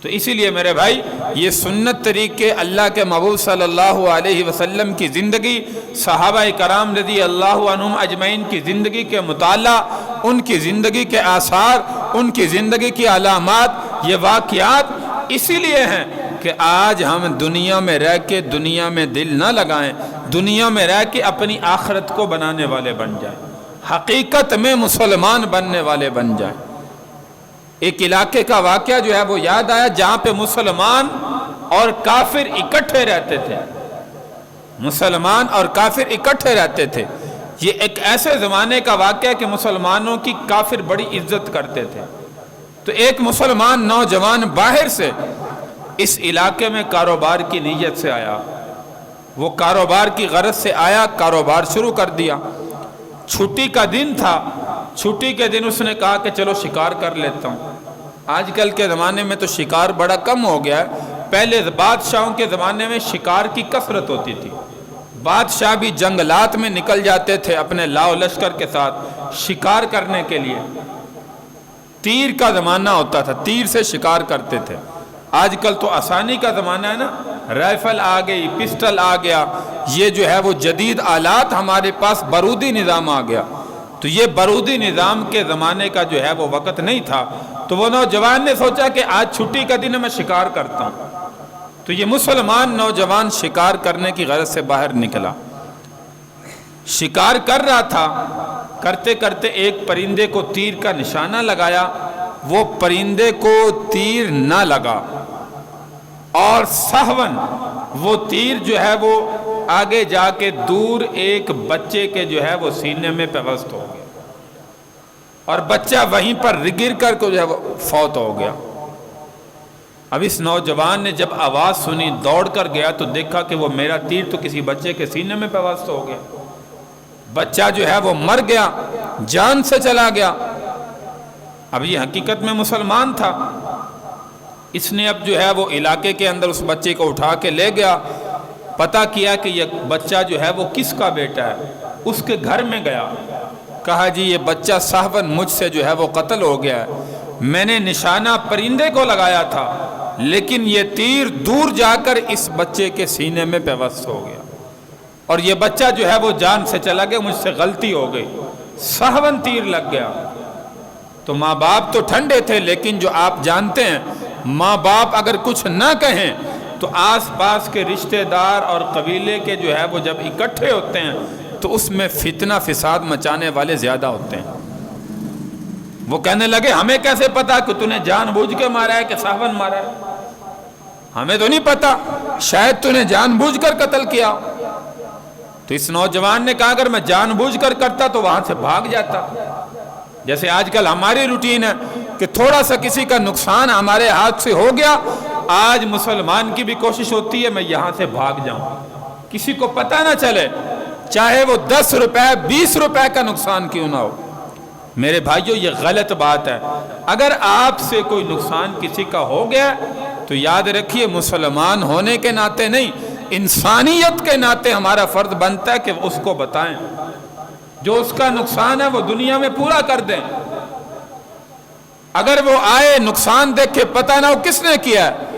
تو اسی لیے میرے بھائی یہ سنت طریقے اللہ کے محبوب صلی اللہ علیہ وسلم کی زندگی، صحابہ کرام رضی اللہ عنہم اجمعین کی زندگی کے مطالعہ، ان کی زندگی کے آثار، ان کی زندگی کی علامات، یہ واقعات اسی لیے ہیں کہ آج ہم دنیا میں رہ کے دنیا میں دل نہ لگائیں، دنیا میں رہ کے اپنی آخرت کو بنانے والے بن جائیں، حقیقت میں مسلمان بننے والے بن جائیں۔ ایک علاقے کا واقعہ جو ہے وہ یاد آیا جہاں پہ مسلمان اور کافر اکٹھے رہتے تھے، مسلمان اور کافر اکٹھے رہتے تھے۔ یہ ایک ایسے زمانے کا واقعہ ہے کہ مسلمانوں کی کافر بڑی عزت کرتے تھے۔ تو ایک مسلمان نوجوان باہر سے اس علاقے میں کاروبار کی نیت سے آیا، وہ کاروبار کی غرض سے آیا، کاروبار شروع کر دیا۔ چھٹی کا دن تھا، چھٹی کے دن اس نے کہا کہ چلو شکار کر لیتا ہوں۔ آج کل کے زمانے میں تو شکار بڑا کم ہو گیا ہے، پہلے بادشاہوں کے زمانے میں شکار کی کثرت ہوتی تھی، بادشاہ بھی جنگلات میں نکل جاتے تھے اپنے لاؤ لشکر کے ساتھ شکار کرنے کے لیے۔ تیر کا زمانہ ہوتا تھا، تیر سے شکار کرتے تھے۔ آج کل تو آسانی کا زمانہ ہے نا، رائفل آ گئی، پسٹل آ گیا، یہ جو ہے وہ جدید آلات ہمارے پاس، بارودی نظام آ گیا۔ تو یہ بارودی نظام کے زمانے کا جو ہے وہ وقت نہیں تھا، تو وہ نوجوان نے سوچا کہ آج چھٹی کا دن ہے، میں شکار کرتا ہوں۔ تو یہ مسلمان نوجوان شکار کرنے کی غرض سے باہر نکلا، شکار کر رہا تھا، کرتے کرتے ایک پرندے کو تیر کا نشانہ لگایا، وہ پرندے کو تیر نہ لگا اور سہون وہ تیر جو ہے وہ آگے جا کے دور ایک بچے کے جو ہے وہ سینے میں پیوست ہو گیا، اور بچہ وہیں پر گر کر جو ہے وہ فوت ہو گیا۔ اب اس نوجوان نے جب آواز سنی دوڑ کر گیا تو دیکھا کہ وہ میرا تیر تو کسی بچے کے سینے میں پیوست ہو گیا، بچہ جو ہے وہ مر گیا، جان سے چلا گیا۔ اب یہ حقیقت میں مسلمان تھا، اس نے اب جو ہے وہ علاقے کے اندر اس بچے کو اٹھا کے لے گیا، پتہ کیا کہ یہ بچہ جو ہے وہ کس کا بیٹا ہے، اس کے گھر میں گیا، کہا جی یہ بچہ صاحباً مجھ سے جو ہے وہ قتل ہو گیا ہے، میں نے نشانہ پرندے کو لگایا تھا لیکن یہ تیر دور جا کر اس بچے کے سینے میں پیوست ہو گیا، اور یہ بچہ جو ہے وہ جان سے چلا گیا، مجھ سے غلطی ہو گئی، صاحباً تیر لگ گیا۔ تو ماں باپ تو ٹھنڈے تھے، لیکن جو آپ جانتے ہیں ماں باپ اگر کچھ نہ کہیں تو آس پاس کے رشتہ دار اور قبیلے کے جو ہے وہ جب اکٹھے ہوتے ہیں تو اس میں فتنہ فساد مچانے والے زیادہ ہوتے ہیں۔ وہ کہنے لگے ہمیں کیسے پتا کہ تو نے جان بوجھ کے مارا ہے کہ صاحباً مارا ہے، ہمیں تو نہیں پتا، شاید تو نے جان بوجھ کر قتل کیا۔ تو اس نوجوان نے کہا اگر میں جان بوجھ کر کرتا تو وہاں سے بھاگ جاتا، جیسے آج کل ہماری روٹین ہے کہ تھوڑا سا کسی کا نقصان ہمارے ہاتھ سے ہو گیا، آج مسلمان کی بھی کوشش ہوتی ہے میں یہاں سے بھاگ جاؤں، کسی کو پتہ نہ چلے، چاہے وہ 10 روپے 20 روپے کا نقصان کیوں نہ ہو۔ میرے بھائیوں یہ غلط بات ہے، اگر آپ سے کوئی نقصان کسی کا ہو گیا تو یاد رکھیے مسلمان ہونے کے ناطے نہیں، انسانیت کے ناطے ہمارا فرض بنتا ہے کہ اس کو بتائیں، جو اس کا نقصان ہے وہ دنیا میں پورا کر دیں۔ اگر وہ آئے نقصان دیکھ کے پتہ نہ ہو کس نے کیا ہے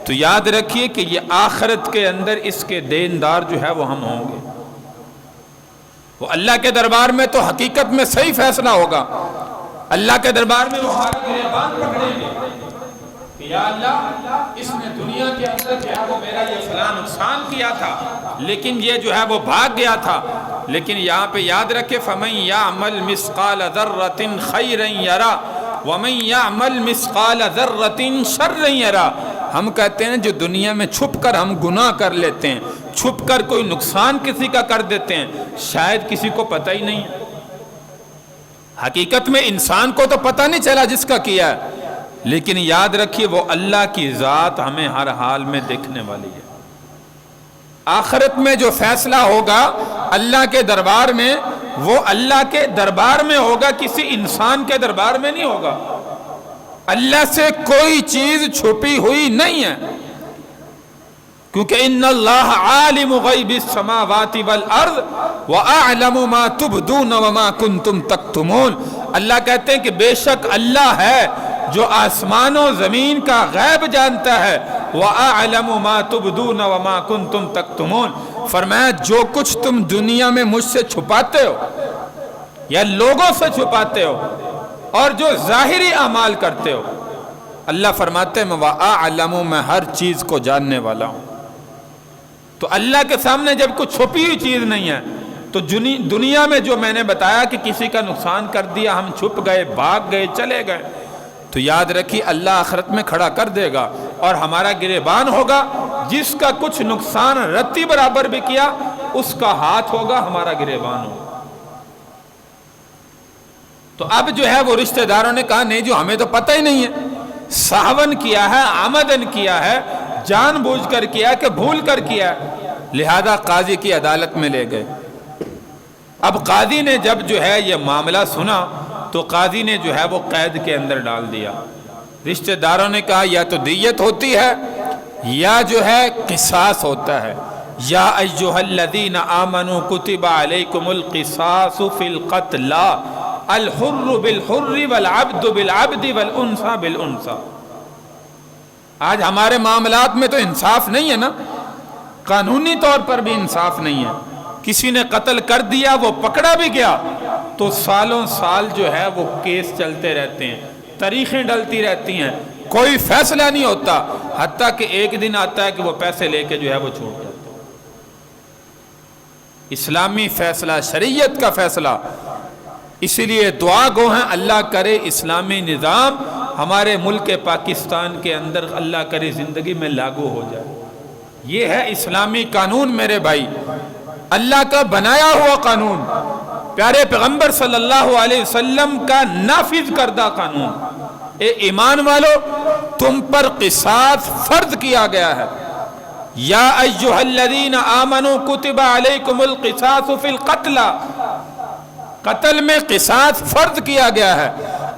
تو یاد رکھیے کہ یہ آخرت کے اندر اس کے دیندار جو ہے وہ ہم ہوں گے، وہ اللہ کے دربار میں تو حقیقت میں صحیح فیصلہ ہوگا، اللہ کے دربار میں وہ ہمارا گریبان پکڑیں گے کہ یا اللہ اس نے دنیا کے اندر جو ہے وہ میرا یہ فلاں نقصان کیا تھا لیکن یہ جو ہے وہ بھاگ گیا تھا۔ لیکن یہاں پہ یاد رکھے فَمَن يَعْمَلْ مِثْقَالَ ذَرَّةٍ خَيْرًا يَرَهُ وَمَن يَعْمَلْ مِثْقَالَ ذَرَّةٍ شَرًّا يَرَهُ۔ ہم کہتے ہیں جو دنیا میں چھپ کر ہم گناہ کر لیتے ہیں، چھپ کر کوئی نقصان کسی کا کر دیتے ہیں، شاید کسی کو پتہ ہی نہیں، حقیقت میں انسان کو تو پتہ نہیں چلا جس کا کیا ہے، لیکن یاد رکھیے وہ اللہ کی ذات ہمیں ہر حال میں دیکھنے والی ہے۔ آخرت میں جو فیصلہ ہوگا اللہ کے دربار میں، وہ اللہ کے دربار میں ہوگا، کسی انسان کے دربار میں نہیں ہوگا۔ اللہ سے کوئی چیز چھپی ہوئی نہیں ہے، کیونکہ ان اللہ عالم غیب السماوات والارض واعلم ما تبدون وما کنتم تکتمون۔ اللہ کہتے ہیں کہ بے شک اللہ ہے جو آسمان و زمین کا غیب جانتا ہے، وَأَعْلَمُ مَا تُبْدُونَ وَمَا كُنْتُمْ تَكْتُمُونَ، فرمایا جو کچھ تم دنیا میں مجھ سے چھپاتے ہو یا لوگوں سے چھپاتے ہو اور جو ظاہری اعمال کرتے ہو، اللہ فرماتے ہیں وَأَعْلَمُ، میں ہر چیز کو جاننے والا ہوں۔ تو اللہ کے سامنے جب کوئی چھپی ہوئی چیز نہیں ہے تو دنیا میں جو میں نے بتایا کہ کسی کا نقصان کر دیا، ہم چھپ گئے، بھاگ گئے، چلے گئے، تو یاد رکھیے اللہ آخرت میں کھڑا کر دے گا اور ہمارا گریبان ہوگا، جس کا کچھ نقصان رتی برابر بھی کیا اس کا ہاتھ ہوگا، ہمارا گریبان ہوگا۔ تو اب جو ہے وہ رشتہ داروں نے کہا نہیں جو ہمیں تو پتہ ہی نہیں ہے، سہون کیا ہے، آمدن کیا ہے، جان بوجھ کر کیا کہ بھول کر کیا، لہذا قاضی کی عدالت میں لے گئے۔ اب قاضی نے جب جو ہے یہ معاملہ سنا تو قاضی نے جو ہے وہ قید کے اندر ڈال دیا۔ رشتہ داروں نے کہا یا تو دیت ہوتی ہے یا جو ہے قصاص ہوتا ہے۔ یا ایھا الذین آمنوا کتب علیکم القصاص فی القتل الحر بالحر والعبد بالعبد والانثى بالانثى۔ آج ہمارے معاملات میں تو انصاف نہیں ہے نا، قانونی طور پر بھی انصاف نہیں ہے۔ کسی نے قتل کر دیا، وہ پکڑا بھی گیا تو سالوں سال جو ہے وہ کیس چلتے رہتے ہیں، تاریخیں ڈلتی رہتی ہیں، کوئی فیصلہ نہیں ہوتا، حتیٰ کہ ایک دن آتا ہے کہ وہ پیسے لے کے جو ہے وہ چھوٹ جاتا ہے۔ اسلامی فیصلہ، شریعت کا فیصلہ، اسی لیے دعا گو ہیں اللہ کرے اسلامی نظام ہمارے ملک پاکستان کے اندر اللہ کرے زندگی میں لاگو ہو جائے۔ یہ ہے اسلامی قانون میرے بھائی، اللہ کا بنایا ہوا قانون، پیارے پیغمبر صلی اللہ علیہ وسلم کا نافذ کردہ قانون۔ اے ایمان والو، تم پر قصاص فرض کیا گیا ہے۔ یا ایھا الذین آمنوا کتب علیکم القصاص فی القتل، قتل میں قصاص فرض کیا گیا ہے۔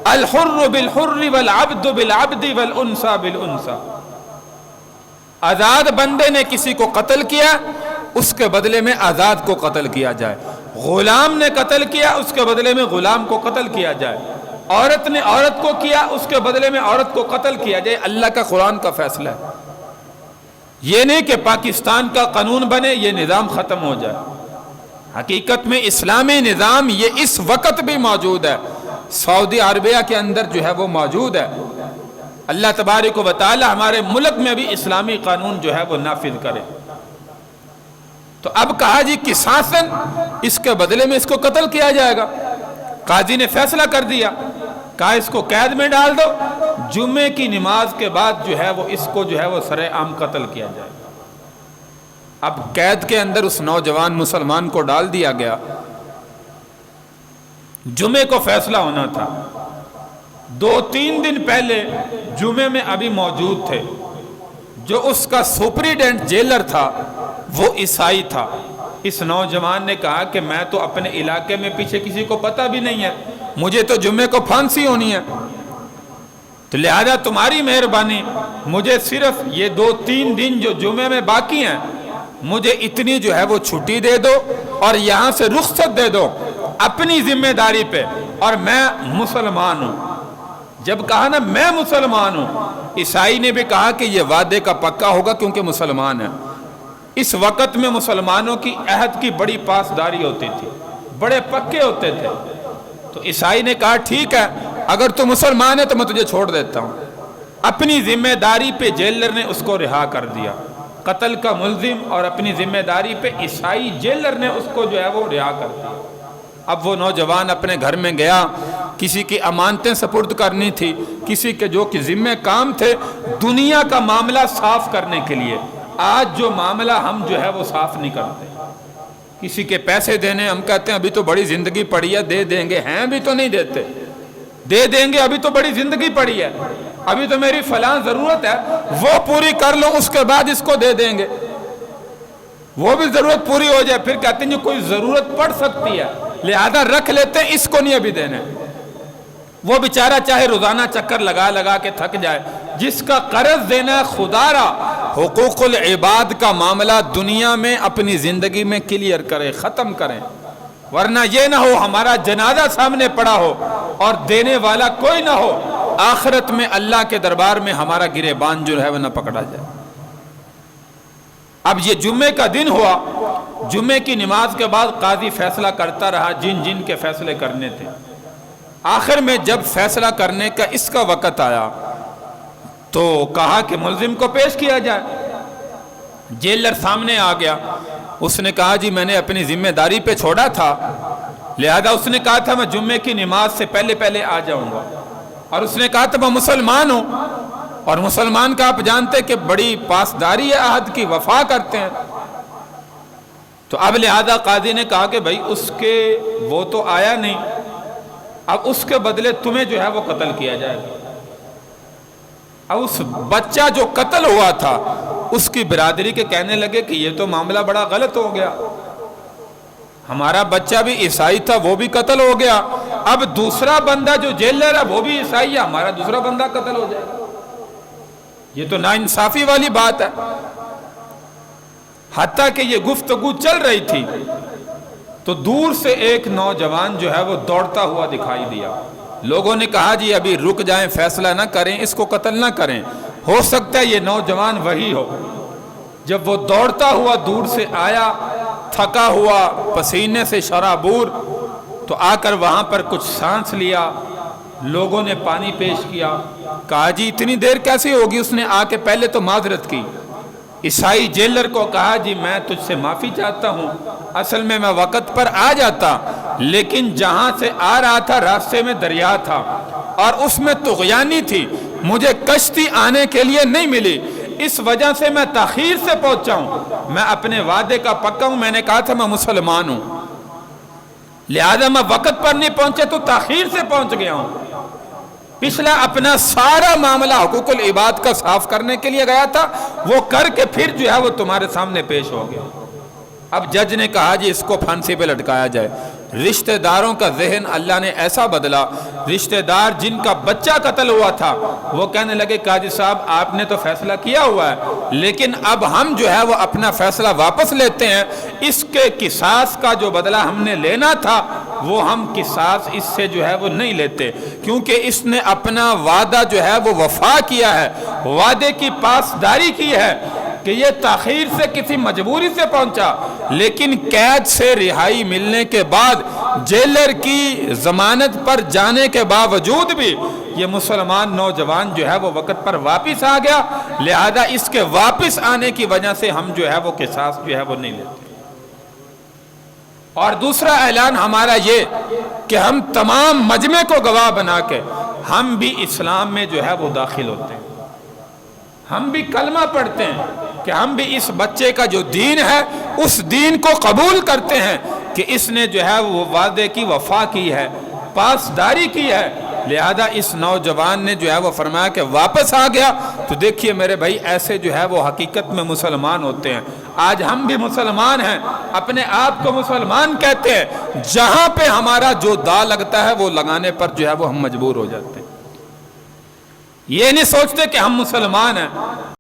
الحر بالحر والعبد بالعبد والانثى بالانثى، آزاد بندے نے کسی کو قتل کیا اس کے بدلے میں آزاد کو قتل کیا جائے، غلام نے قتل کیا اس کے بدلے میں غلام کو قتل کیا جائے، عورت نے عورت کو کیا اس کے بدلے میں عورت کو قتل کیا جائے۔ اللہ کا قرآن کا فیصلہ ہے، یہ نہیں کہ پاکستان کا قانون بنے یہ نظام ختم ہو جائے۔ حقیقت میں اسلامی نظام یہ اس وقت بھی موجود ہے، سعودی عربیہ کے اندر جو ہے وہ موجود ہے۔ اللہ تبارک و تعالی ہمارے ملک میں بھی اسلامی قانون جو ہے وہ نافذ کرے۔ تو اب کہا جی قصاصاً، اس کے بدلے میں اس کو قتل کیا جائے گا۔ قاضی نے فیصلہ کر دیا، کہا اس کو قید میں ڈال دو، جمعے کی نماز کے بعد جو ہے وہ اس کو جو ہے وہ سرِ عام قتل کیا جائے۔ اب قید کے اندر اس نوجوان مسلمان کو ڈال دیا گیا، جمعے کو فیصلہ ہونا تھا، 2-3 دن پہلے جمعے میں ابھی موجود تھے، جو اس کا سپریڈنٹ جیلر تھا وہ عیسائی تھا۔ اس نوجوان نے کہا کہ میں تو اپنے علاقے میں پیچھے کسی کو پتہ بھی نہیں ہے، مجھے تو جمعے کو پھانسی ہونی ہے، تو لہذا تمہاری مہربانی مجھے صرف یہ 2-3 دن جو جمعے میں باقی ہیں مجھے اتنی جو ہے وہ چھٹی دے دو اور یہاں سے رخصت دے دو اپنی ذمہ داری پہ، اور میں مسلمان ہوں۔ جب کہا نا میں مسلمان ہوں، عیسائی نے بھی کہا کہ یہ وعدے کا پکا ہوگا کیونکہ مسلمان ہے۔ اس وقت میں مسلمانوں کی عہد کی بڑی پاسداری ہوتی تھی، بڑے پکے ہوتے تھے، تو عیسائی نے کہا ٹھیک ہے اگر تو مسلمان ہے تو میں تجھے چھوڑ دیتا ہوں۔ اپنی ذمہ داری پہ جیلر نے اس کو رہا کر دیا، قتل کا ملزم، اور اپنی ذمہ داری پہ عیسائی جیلر نے اس کو جو ہے وہ رہا کر دیا۔ اب وہ نوجوان اپنے گھر میں گیا، کسی کی امانتیں سپرد کرنی تھی، کسی کے جو کہ ذمہ کام تھے دنیا کا معاملہ صاف کرنے کے لیے۔ آج جو معاملہ ہم جو ہے وہ صاف نہیں کرتے، کسی کے پیسے دینے ہم کہتے ہیں ابھی تو بڑی زندگی پڑی ہے دے دیں گے، ہیں بھی تو نہیں دیتے، دے دیں گے ابھی تو بڑی زندگی پڑی ہے، ابھی تو میری فلاں ضرورت ہے وہ پوری کر لو اس کے بعد اس کو دے دیں گے، وہ بھی ضرورت پوری ہو جائے پھر کہتے ہیں جو کوئی ضرورت پڑ سکتی ہے لہذا رکھ لیتے ہیں، اس کو نہیں ابھی دینے۔ وہ بیچارہ چاہے روزانہ چکر لگا لگا کے تھک جائے، جس کا قرض دینا خدا را حقوق العباد کا معاملہ دنیا میں اپنی زندگی میں کلیئر کرے، ختم کریں، ورنہ یہ نہ ہو ہمارا جنازہ سامنے پڑا ہو اور دینے والا کوئی نہ ہو، آخرت میں اللہ کے دربار میں ہمارا گریبان جو ہے وہ نہ پکڑا جائے۔ اب یہ جمعے کا دن ہوا، جمعے کی نماز کے بعد قاضی فیصلہ کرتا رہا جن جن کے فیصلے کرنے تھے۔ آخر میں جب فیصلہ کرنے کا اس کا وقت آیا تو کہا کہ ملزم کو پیش کیا جائے۔ جیلر سامنے آ گیا، اس نے کہا جی میں نے اپنی ذمہ داری پہ چھوڑا تھا، لہذا اس نے کہا تھا میں جمعے کی نماز سے پہلے آ جاؤں گا، اور اس نے کہا تھا میں مسلمان ہوں، اور مسلمان کا آپ جانتے کہ بڑی پاسداری ہے، عہد کی وفا کرتے ہیں۔ تو اب لہذا قاضی نے کہا کہ بھائی اس کے وہ تو آیا نہیں، اب اس کے بدلے تمہیں جو ہے وہ قتل کیا جائے گا۔ اب اس بچہ جو قتل ہوا تھا اس کی برادری کے کہنے لگے کہ یہ تو معاملہ بڑا غلط ہو گیا، ہمارا بچہ بھی عیسائی تھا وہ بھی قتل ہو گیا، اب دوسرا بندہ جو جیلر ہے وہ بھی عیسائی ہے، ہمارا دوسرا بندہ قتل ہو جائے گا، یہ تو ناانصافی والی بات ہے۔ حتیٰ کہ یہ گفتگو چل رہی تھی تو دور سے ایک نوجوان جو ہے وہ دوڑتا ہوا دکھائی دیا۔ لوگوں نے کہا جی ابھی رک جائیں، فیصلہ نہ کریں، اس کو قتل نہ کریں، ہو سکتا ہے یہ نوجوان وہی ہو۔ جب وہ دوڑتا ہوا دور سے آیا، تھکا ہوا، پسینے سے شرابور، تو آ کر وہاں پر کچھ سانس لیا، لوگوں نے پانی پیش کیا، کہا جی اتنی دیر کیسے ہوگی؟ اس نے آ کے پہلے تو معذرت کی، عیسائی جیلر کو کہا جی میں تجھ سے معافی چاہتا ہوں، اصل میں وقت پر آ جاتا، لیکن جہاں سے آ رہا تھا راستے میں دریا تھا اور اس میں طغیانی تھی، مجھے کشتی آنے کے لیے نہیں ملی، اس وجہ سے میں تاخیر سے پہنچا ہوں، میں اپنے وعدے کا پکا ہوں، میں نے کہا تھا میں مسلمان ہوں، لہذا میں وقت پر نہیں پہنچے تو تاخیر سے پہنچ گیا ہوں۔ پچھلا اپنا سارا معاملہ حقوق العباد کا صاف کرنے کے لیے گیا تھا، وہ کر کے پھر جو ہے وہ تمہارے سامنے پیش ہو گیا۔ اب جج نے کہا جی اس کو پھانسی پہ لٹکایا جائے۔ رشتہ داروں کا ذہن اللہ نے ایسا بدلا، رشتہ دار جن کا بچہ قتل ہوا تھا وہ کہنے لگے قاضی صاحب آپ نے تو فیصلہ کیا ہوا ہے، لیکن اب ہم جو ہے وہ اپنا فیصلہ واپس لیتے ہیں، اس کے قصاص کا جو بدلہ ہم نے لینا تھا وہ ہم قصاص اس سے جو ہے وہ نہیں لیتے، کیونکہ اس نے اپنا وعدہ جو ہے وہ وفا کیا ہے، وعدے کی پاسداری کی ہے کہ یہ تاخیر سے کسی مجبوری سے پہنچا، لیکن قید سے رہائی ملنے کے بعد جیلر کی ضمانت پر جانے کے باوجود بھی یہ مسلمان نوجوان جو ہے وہ وقت پر واپس آ گیا، لہذا اس کے واپس آنے کی وجہ سے ہم جو ہے وہ قصاص جو ہے وہ نہیں لیتے۔ اور دوسرا اعلان ہمارا یہ کہ ہم تمام مجمع کو گواہ بنا کے ہم بھی اسلام میں جو ہے وہ داخل ہوتے ہیں، ہم بھی کلمہ پڑھتے ہیں کہ ہم بھی اس بچے کا جو دین ہے اس دین کو قبول کرتے ہیں کہ اس نے جو ہے وہ وعدے کی وفا کی ہے، پاسداری کی ہے، لہذا اس نوجوان نے جو ہے وہ فرمایا کہ واپس آ گیا۔ تو دیکھیے میرے بھائی ایسے جو ہے وہ حقیقت میں مسلمان ہوتے ہیں۔ آج ہم بھی مسلمان ہیں، اپنے آپ کو مسلمان کہتے ہیں، جہاں پہ ہمارا جو دا لگتا ہے وہ لگانے پر جو ہے وہ ہم مجبور ہو جاتے ہیں، یہ نہیں سوچتے کہ ہم مسلمان ہیں۔